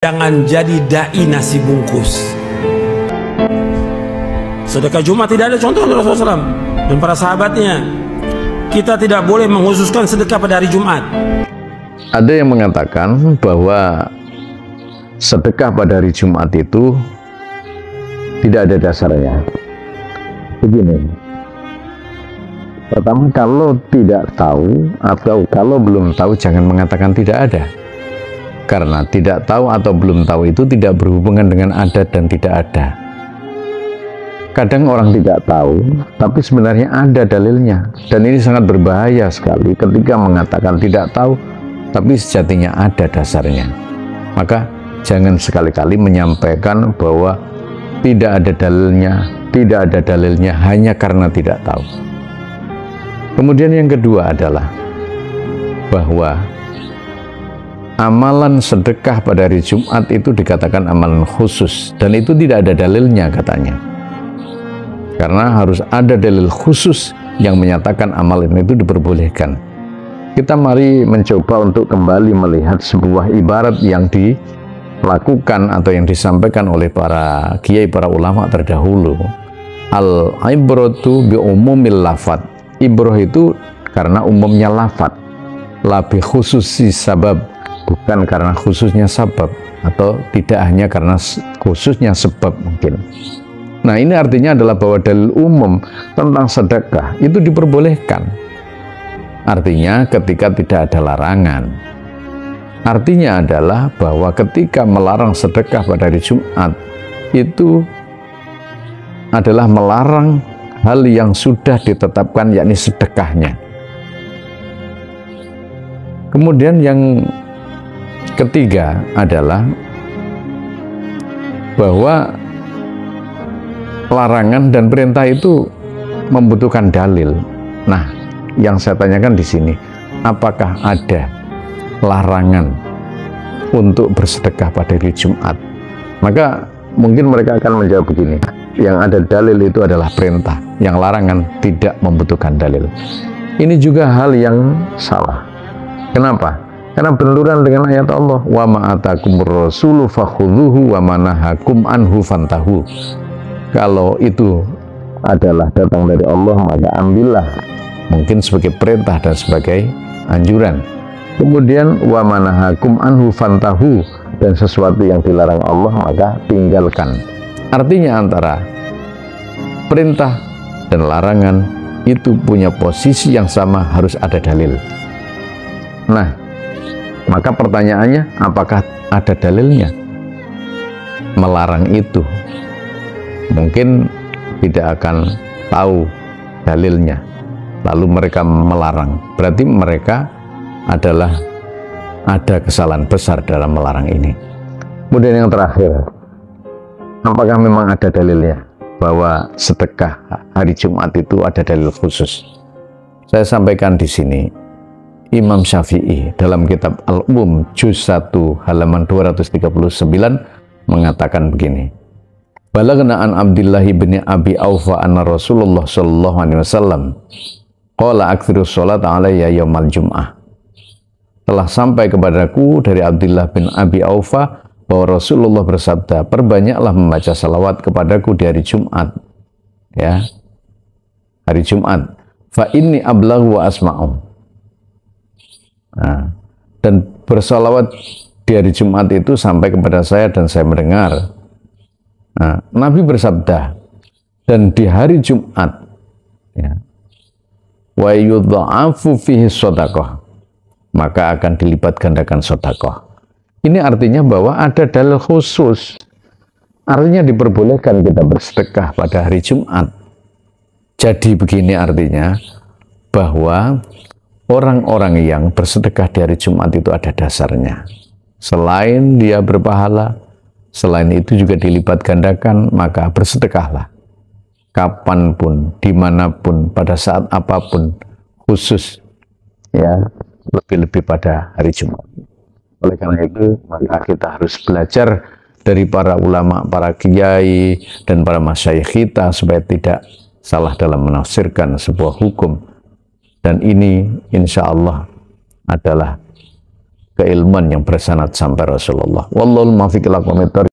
Jangan jadi dai nasi bungkus. Sedekah Jumat tidak ada contoh dari Rasulullah SAW dan para sahabatnya. Kita tidak boleh menghususkan sedekah pada hari Jumat. Ada yang mengatakan bahwa sedekah pada hari Jumat itu tidak ada dasarnya. Begini, pertama, kalau tidak tahu atau kalau belum tahu, jangan mengatakan tidak ada. Karena tidak tahu atau belum tahu itu tidak berhubungan dengan ada dan tidak ada. Kadang orang tidak tahu, tapi sebenarnya ada dalilnya. Dan ini sangat berbahaya sekali ketika mengatakan tidak tahu, tapi sejatinya ada dasarnya. Maka jangan sekali-kali menyampaikan bahwa tidak ada dalilnya hanya karena tidak tahu. Kemudian yang kedua adalah bahwa amalan sedekah pada hari Jumat itu dikatakan amalan khusus, dan itu tidak ada dalilnya katanya. Karena harus ada dalil khusus yang menyatakan amalan itu diperbolehkan. Kita mari mencoba untuk kembali melihat sebuah ibarat yang dilakukan atau yang disampaikan oleh para kiai, para ulama terdahulu. Al-ibratu bi umumil lafad. Ibroh itu karena umumnya lafad. Labi khususi sabab, bukan karena khususnya sebab, atau tidak hanya karena khususnya sebab mungkin. Nah, ini artinya adalah bahwa dalil umum tentang sedekah itu diperbolehkan. Artinya ketika tidak ada larangan. Artinya adalah bahwa ketika melarang sedekah pada hari Jumat itu adalah melarang hal yang sudah ditetapkan, yakni sedekahnya. Kemudian yang ketiga adalah bahwa larangan dan perintah itu membutuhkan dalil. Nah, yang saya tanyakan di sini, apakah ada larangan untuk bersedekah pada hari Jumat? Maka mungkin mereka akan menjawab begini, yang ada dalil itu adalah perintah, yang larangan tidak membutuhkan dalil. Ini juga hal yang salah. Kenapa? Karena benturan dengan ayat Allah, wa ma'atakumur rasulu fakhudhuhu wa manahakum anhu fantahu. Kalau itu adalah datang dari Allah, maka ambillah, mungkin sebagai perintah dan sebagai anjuran. Kemudian wa manahakum anhu fantahu, dan sesuatu yang dilarang Allah maka tinggalkan. Artinya antara perintah dan larangan itu punya posisi yang sama, harus ada dalil. Nah, maka pertanyaannya, apakah ada dalilnya? Melarang itu mungkin tidak akan tahu dalilnya, lalu mereka melarang. Berarti mereka adalah ada kesalahan besar dalam melarang ini. Kemudian yang terakhir, apakah memang ada dalilnya bahwa sedekah hari Jumat itu ada dalil khusus? Saya sampaikan di sini, Imam Syafi'i dalam kitab Al-Um Juz 1 halaman 239 mengatakan begini, Balagna an Abdullah bin Abi Aufa anna Rasulullah sallallahu alaihi wasallam qala aktsiru sholat alayya yaumal jum'ah. Telah sampai kepadaku dari Abdullah bin Abi Aufa bahwa Rasulullah bersabda, perbanyaklah membaca salawat kepadaku di hari Jumat. Ya, hari Jumat. Fa inni ablaghu wa asma'u. Nah, dan bersalawat di hari Jumat itu sampai kepada saya dan saya mendengar. Nah, Nabi bersabda, dan di hari Jumat, ya, wa yudha'afu fihi shadaqah, maka akan dilipat gandakan sedekah. Ini artinya bahwa ada dalil khusus. Artinya diperbolehkan kita bersedekah pada hari Jumat. Jadi begini artinya bahwa orang-orang yang bersedekah di hari Jumat itu ada dasarnya. Selain dia berpahala, selain itu juga dilipat gandakan, maka bersedekahlah. Kapanpun, dimanapun, pada saat apapun, khusus, ya, lebih-lebih pada hari Jumat. Oleh karena itu, maka kita harus belajar dari para ulama, para kiai, dan para masyayikh kita, supaya tidak salah dalam menafsirkan sebuah hukum. Dan ini insya Allah adalah keilmuan yang bersanad sampai Rasulullah. Wallahul muwaffiq ila aqwamit thoriq.